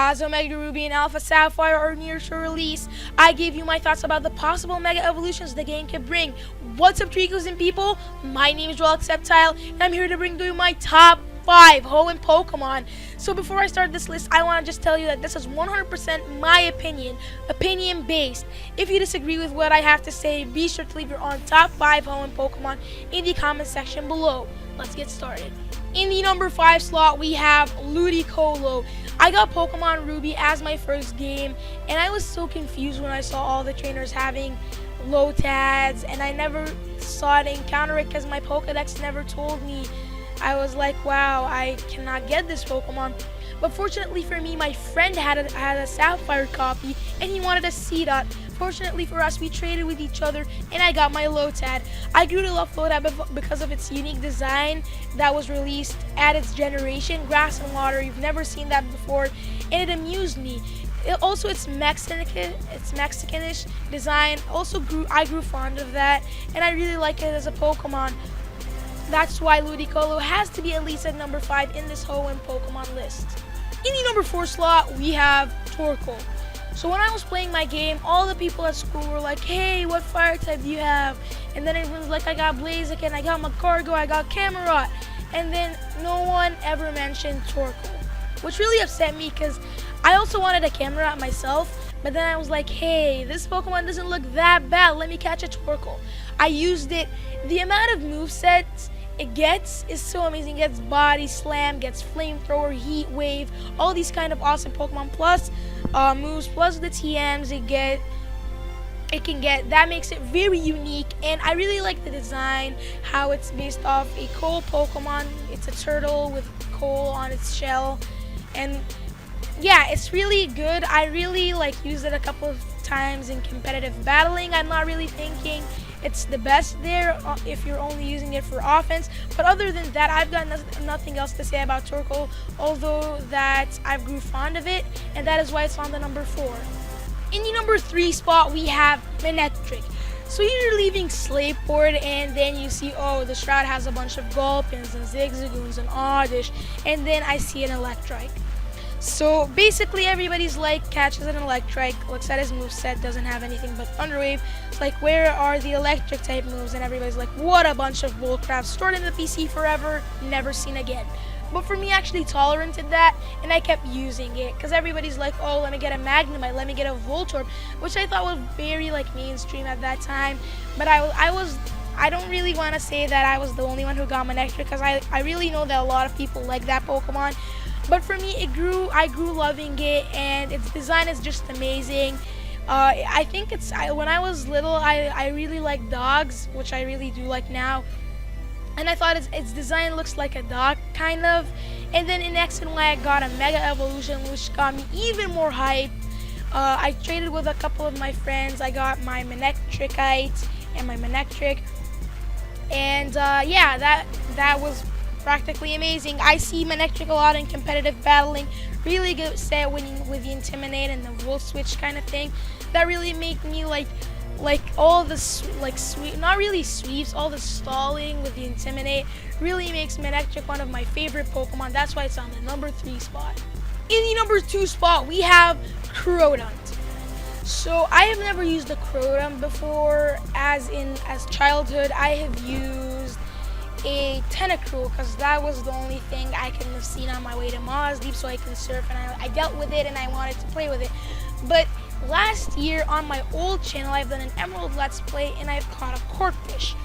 As Omega Ruby and Alpha Sapphire are near to release, I gave you my thoughts about the possible Mega Evolutions the game could bring. What's up, Tricos and people? My name is Reptile, and I'm here to bring to you my top 5 Hoenn Pokemon. So before I start this list, I want to just tell you that this is 100% my opinion based. If you disagree with what I have to say, be sure to leave your own top 5 Hoenn Pokemon in the comment section below. Let's get started. In the number 5 slot, we have Ludicolo. I got Pokemon Ruby as my first game, and I was so confused when I saw all the trainers having Lotads, and I never saw it encounter it because my Pokedex never told me. I was like, wow, I cannot get this Pokemon. But fortunately for me, my friend had a Sapphire copy, and he wanted a Seedot. Fortunately for us, we traded with each other, and I got my Lotad. I grew to love Lotad because of its unique design that was released at its generation, Grass and Water. You've never seen that before, and it amused me. Its Mexicanish design I grew fond of that, and I really like it as a Pokemon. That's why Ludicolo has to be at least at number 5 in this Hoenn Pokemon list. In the number 4 slot, we have Torkoal. So when I was playing my game, all the people at school were like, hey, what fire type do you have? And then everyone's like, I got Blaziken, I got Magcargo, I got Camerot. And then no one ever mentioned Torkoal, which really upset me because I also wanted a Camerot myself. But then I was like, hey, this Pokemon doesn't look that bad. Let me catch a Torkoal. I used it. The amount of movesets it gets is so amazing. It gets Body Slam, gets Flamethrower, Heat Wave, all these kind of awesome Pokemon, plus moves, plus the TMs it can get. That makes it very unique, and I really like the design, how it's based off a coal Pokemon. It's a turtle with coal on its shell, and yeah, it's really good. I really used it a couple of times in competitive battling. I'm not really thinking it's the best there if you're only using it for offense. But other than that, I've got nothing else to say about Torkoal, although that I've grew fond of it, and that is why it's on the number 4. In the number 3 spot, we have Manectric. So you're leaving Slateport, and then you see, oh, the Shroud has a bunch of Gulpins and Zigzagoons and Oddish, and then I see an Electrike. So basically everybody's like, catches an Electrike, looks at his moveset, doesn't have anything but Thunder Wave. It's like, where are the electric type moves? And everybody's like, what a bunch of bullcrap, stored in the PC forever, never seen again. But for me, I actually tolerated that, and I kept using it because everybody's like, oh, let me get a Magnemite, let me get a Voltorb, which I thought was very mainstream at that time. But I don't really want to say that I was the only one who got Manectric, because I really know that a lot of people like that Pokemon. But for me, I grew loving it, and its design is just amazing. I think when I was little, I really liked dogs, which I really do like now. And I thought its design looks like a dog, kind of. And then in X and Y, I got a Mega Evolution, which got me even more hyped. I traded with a couple of my friends. I got my Manectricite and my Manectric. And yeah, that was practically amazing. I see Manectric a lot in competitive battling. Really good set winning with the Intimidate and the Volt Switch kind of thing. That really make me like all the not really sweeps, all the stalling with the Intimidate really makes Manectric one of my favorite Pokemon. That's why it's on the number 3 spot. In the number 2 spot, we have Crodunt. So I have never used a Crodunt before. As childhood, I have used a Tentacruel because that was the only thing I could have seen on my way to Moz Deep, so I can surf, and I dealt with it and I wanted to play with it. But last year on my old channel, I've done an Emerald Let's Play, and I've caught a Corphish.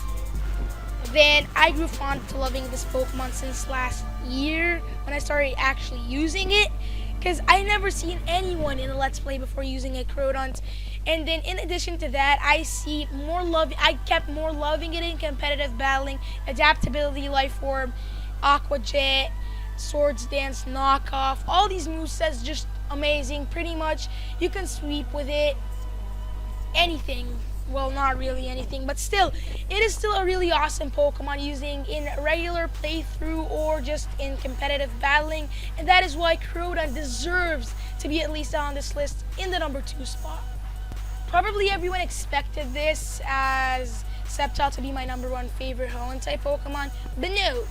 Then I grew fond to loving this Pokemon since last year when I started actually using it, because I never seen anyone in a Let's Play before using a Crodunt. And then in addition to that, I kept more loving it in competitive battling, adaptability, life form, Aqua Jet, Swords Dance, knockoff, all these movesets just amazing. Pretty much you can sweep with it, anything. Well, not really anything, but still, it is still a really awesome Pokemon using in regular playthrough or just in competitive battling, and that is why Crodunt deserves to be at least on this list in the number 2 spot. Probably everyone expected this as Sceptile to be my number 1 favorite Hoenn type Pokemon, but no.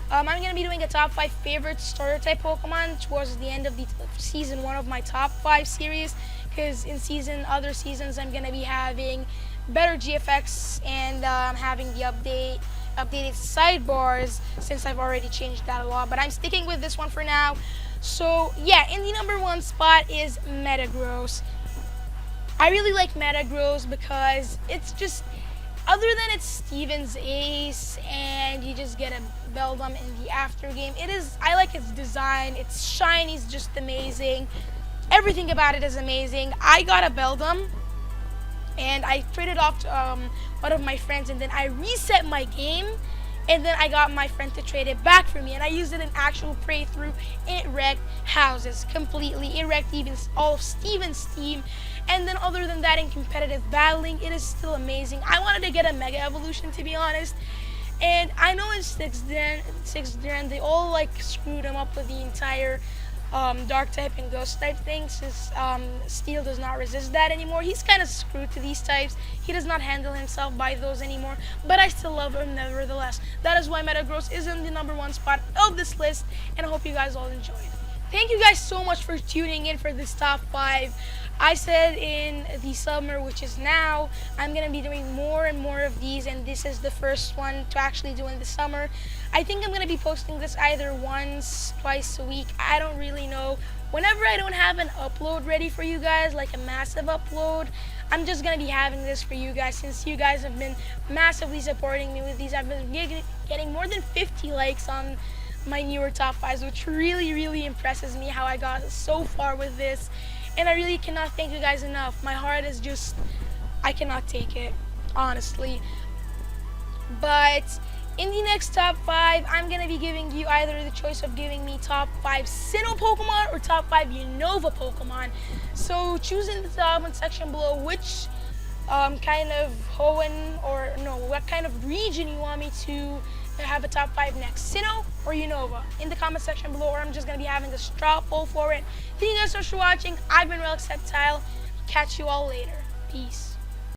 I'm gonna be doing a top 5 favorite starter type Pokemon towards the end of the season 1 of my top 5 series. Because in other seasons, I'm gonna be having better GFX and having the updated sidebars, since I've already changed that a lot. But I'm sticking with this one for now. So yeah, in the number 1 spot is Metagross. I really like Metagross because it's just, other than it's Steven's ace and you just get a Beldum in the after game, I like its design. Its shiny is just amazing. Everything about it is amazing. I got a Beldum and I traded off to one of my friends, and then I reset my game, and then I got my friend to trade it back for me, and I used it in actual playthrough. It wrecked houses completely. It wrecked even all of Steven's team. And then other than that, in competitive battling, it is still amazing. I wanted to get a Mega Evolution, to be honest. And I know in 6th gen, they all like screwed him up with the entire dark type and ghost type thing, since Steel does not resist that anymore. He's kind of screwed to these types. He does not handle himself by those anymore, but I still love him nevertheless. That is why Metagross is in the number 1 spot of this list, and I hope you guys all enjoyed. Thank you guys so much for tuning in for this top 5. I said in the summer, which is now, I'm going to be doing more and more of these, and this is the first one to actually do in the summer. I think I'm going to be posting this either once, twice a week. I don't really know. Whenever I don't have an upload ready for you guys, like a massive upload, I'm just going to be having this for you guys, since you guys have been massively supporting me with these. I've been getting more than 50 likes on my newer top 5s, which really impresses me how I got so far with this. And I really cannot thank you guys enough. My heart is just, I cannot take it, honestly. But in the next top 5, I'm going to be giving you either the choice of giving me top 5 SINnoh Pokemon or top 5 Unova Pokemon. So choose in the comment section below which kind of Hoenn, or no, what kind of region you want me to have a top 5 next, SINnoh or Unova, in the comment section below, or I'm just going to be having a straw poll for it. Thank you guys so much for watching. I've been Relic Septile. Catch you all later. Peace.